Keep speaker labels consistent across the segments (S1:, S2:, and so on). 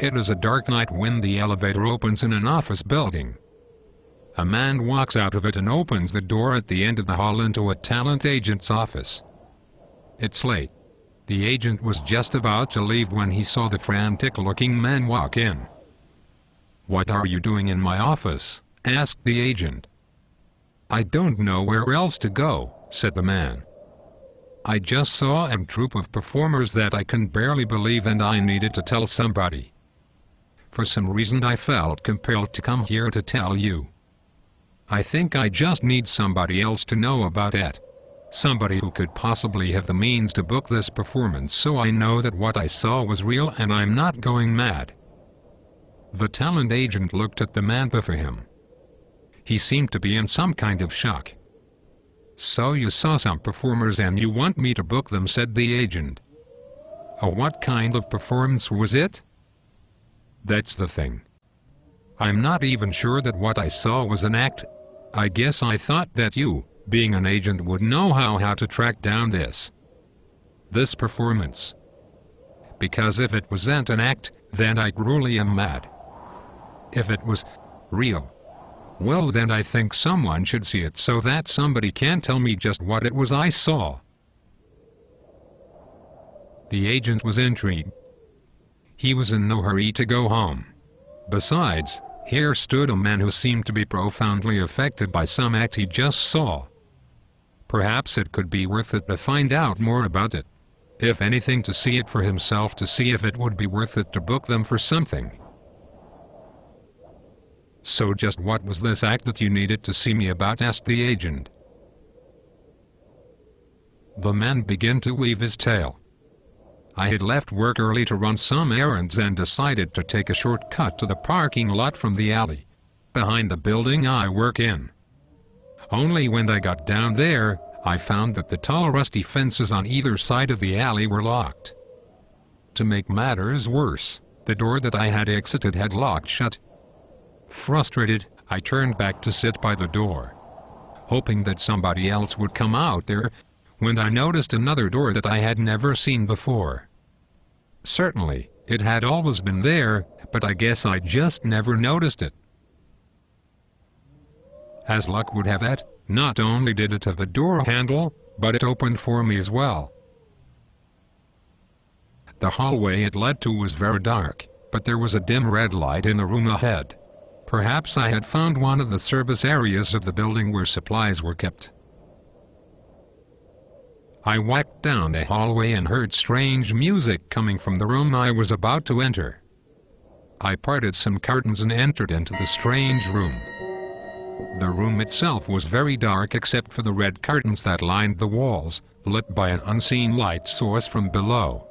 S1: It is a dark night when the elevator opens in an office building. A man walks out of it and opens the door at the end of the hall into a talent agent's office. It's late. The agent was just about to leave when he saw the frantic-looking man walk in. "What are you doing in my office?" asked the agent. "I don't know where else to go," said the man. "I just saw a troupe of performers that I can barely believe, and I needed to tell somebody. For some reason I felt compelled to come here to tell you. I think I just need somebody else to know about it. Somebody who could possibly have the means to book this performance, so I know that what I saw was real and I'm not going mad." The talent agent looked at the man before him. He seemed to be in some kind of shock. "So you saw some performers and you want me to book them," said the agent. "What kind of performance was it?" "That's the thing. I'm not even sure that what I saw was an act. I guess I thought that you, being an agent, would know how to track down this performance. Because if it wasn't an act, then I truly am mad. If it was real, well then I think someone should see it so that somebody can tell me just what it was I saw." The agent was intrigued. He was in no hurry to go home. Besides, here stood a man who seemed to be profoundly affected by some act he just saw. Perhaps it could be worth it to find out more about it. If anything, to see it for himself, to see if it would be worth it to book them for something. "So just what was this act that you needed to see me about?" asked the agent. The man began to weave his tale. "I had left work early to run some errands and decided to take a shortcut to the parking lot from the alley behind the building I work in. Only when I got down there, I found that the tall rusty fences on either side of the alley were locked. To make matters worse, the door that I had exited had locked shut. Frustrated, I turned back to sit by the door, hoping that somebody else would come out there, when I noticed another door that I had never seen before. Certainly, it had always been there, but I guess I just never noticed it. As luck would have it, not only did it have a door handle, but it opened for me as well. The hallway it led to was very dark, but there was a dim red light in the room ahead. Perhaps I had found one of the service areas of the building where supplies were kept. I walked down the hallway and heard strange music coming from the room I was about to enter. I parted some curtains and entered into the strange room. The room itself was very dark except for the red curtains that lined the walls, lit by an unseen light source from below.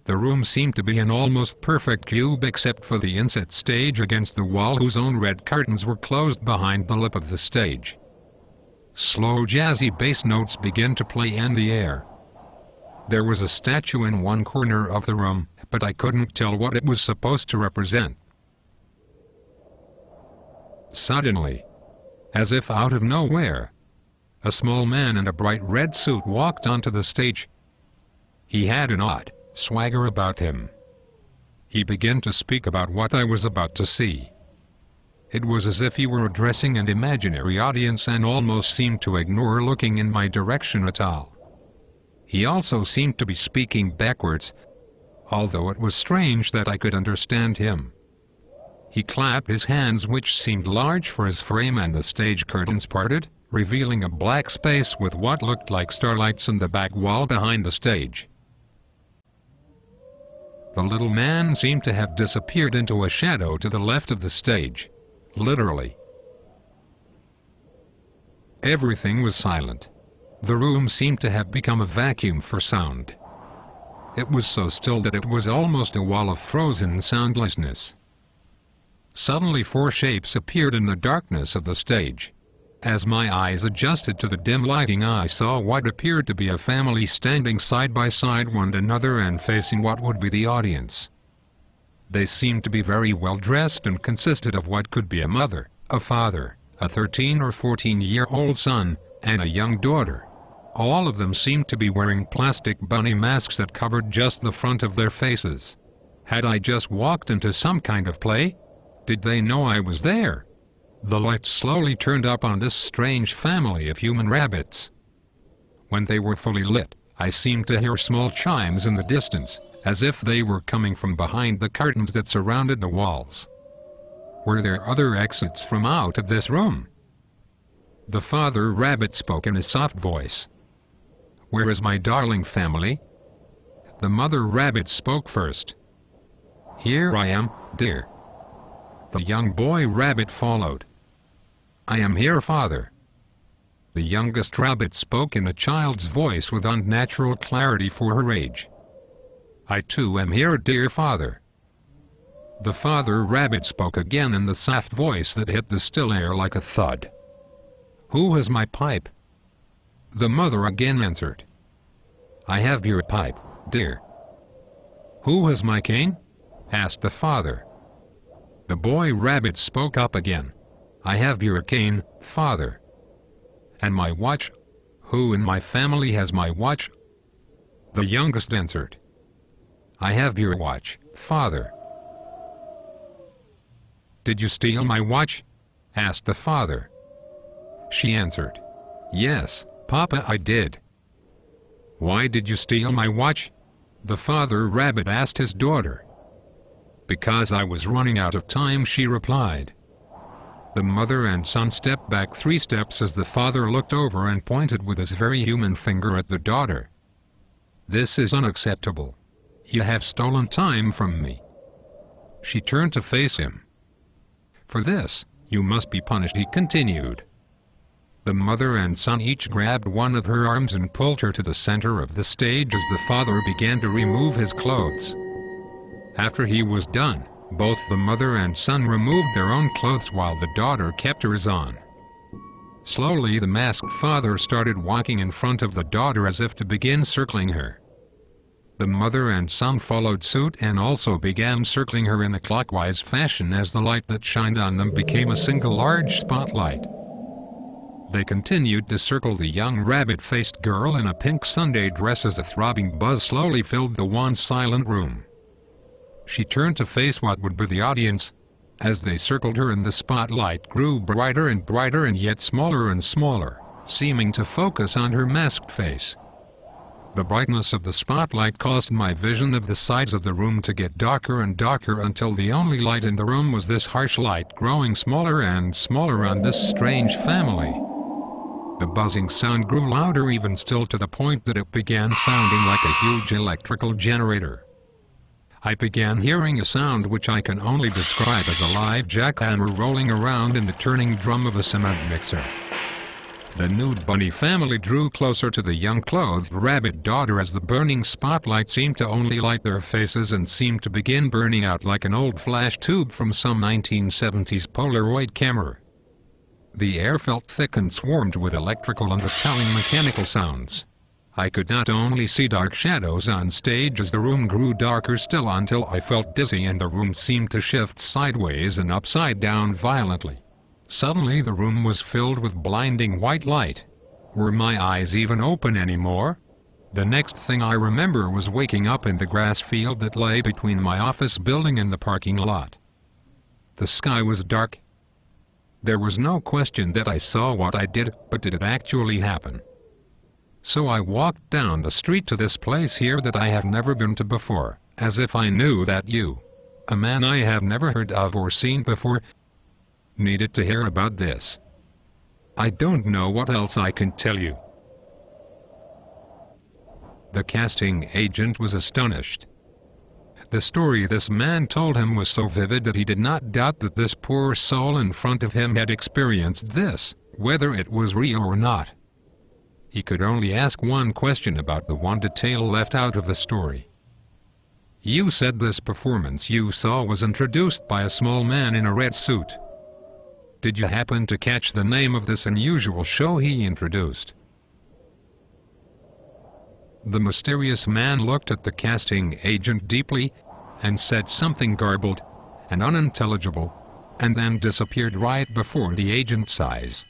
S1: The room seemed to be an almost perfect cube except for the inset stage against the wall, whose own red curtains were closed behind the lip of the stage. Slow jazzy bass notes began to play in the air. There was a statue in one corner of the room, but I couldn't tell what it was supposed to represent. Suddenly, as if out of nowhere, a small man in a bright red suit walked onto the stage. He had an odd swagger about him. He began to speak about what I was about to see. It was as if he were addressing an imaginary audience and almost seemed to ignore looking in my direction at all. He also seemed to be speaking backwards, although it was strange that I could understand him. He clapped his hands, which seemed large for his frame, and the stage curtains parted, revealing a black space with what looked like starlights in the back wall behind the stage. The little man seemed to have disappeared into a shadow to the left of the stage. Literally. Everything was silent. The room seemed to have become a vacuum for sound. It was so still that it was almost a wall of frozen soundlessness. Suddenly 4 shapes appeared in the darkness of the stage. As my eyes adjusted to the dim lighting, I saw what appeared to be a family standing side by side one another and facing what would be the audience. They seemed to be very well dressed and consisted of what could be a mother, a father, a 13 or 14-year-old son, and a young daughter. All of them seemed to be wearing plastic bunny masks that covered just the front of their faces. Had I just walked into some kind of play? Did they know I was there? The lights slowly turned up on this strange family of human rabbits. When they were fully lit, I seemed to hear small chimes in the distance, as if they were coming from behind the curtains that surrounded the walls. Were there other exits from out of this room? The father rabbit spoke in a soft voice. Where is my darling family? The mother rabbit spoke first. Here I am, dear. The young boy rabbit followed. I am here, father. The youngest rabbit spoke in a child's voice with unnatural clarity for her age. I too am here, dear father. The father rabbit spoke again in the soft voice that hit the still air like a thud. Who has my pipe? The mother again answered. I have your pipe, dear. Who has my cane? Asked the father. The boy rabbit spoke up again. I have your cane, father. And my watch? Who in my family has my watch? The youngest answered. I have your watch, father. Did you steal my watch? Asked the father. She answered. Yes, Papa, I did. Why did you steal my watch? The father rabbit asked his daughter. Because I was running out of time, she replied. The mother and son stepped back 3 steps as the father looked over and pointed with his very human finger at the daughter. This is unacceptable. You have stolen time from me. She turned to face him. For this, you must be punished, he continued. The mother and son each grabbed one of her arms and pulled her to the center of the stage as the father began to remove his clothes. After he was done, both the mother and son removed their own clothes while the daughter kept hers on. Slowly the masked father started walking in front of the daughter as if to begin circling her. The mother and son followed suit and also began circling her in a clockwise fashion as the light that shined on them became a single large spotlight. They continued to circle the young rabbit-faced girl in a pink Sunday dress as a throbbing buzz slowly filled the once silent room. She turned to face what would be the audience. As they circled her and the spotlight grew brighter and brighter and yet smaller and smaller, seeming to focus on her masked face. The brightness of the spotlight caused my vision of the sides of the room to get darker and darker until the only light in the room was this harsh light growing smaller and smaller on this strange family. The buzzing sound grew louder even still to the point that it began sounding like a huge electrical generator. I began hearing a sound which I can only describe as a live jackhammer rolling around in the turning drum of a cement mixer. The nude bunny family drew closer to the young clothed rabbit daughter as the burning spotlight seemed to only light their faces and seemed to begin burning out like an old flash tube from some 1970s Polaroid camera. The air felt thick and swarmed with electrical and repelling mechanical sounds. I could not only see dark shadows on stage as the room grew darker still until I felt dizzy and the room seemed to shift sideways and upside down violently. Suddenly the room was filled with blinding white light. Were my eyes even open anymore? The next thing I remember was waking up in the grass field that lay between my office building and the parking lot. The sky was dark. There was no question that I saw what I did, but did it actually happen? So I walked down the street to this place here that I have never been to before, as if I knew that you, a man I have never heard of or seen before, needed to hear about this. I don't know what else I can tell you. The casting agent was astonished. The story this man told him was so vivid that he did not doubt that this poor soul in front of him had experienced this, whether it was real or not. He could only ask one question about the one detail left out of the story. You said this performance you saw was introduced by a small man in a red suit. Did you happen to catch the name of this unusual show he introduced? The mysterious man looked at the casting agent deeply and said something garbled and unintelligible, and then disappeared right before the agent's eyes.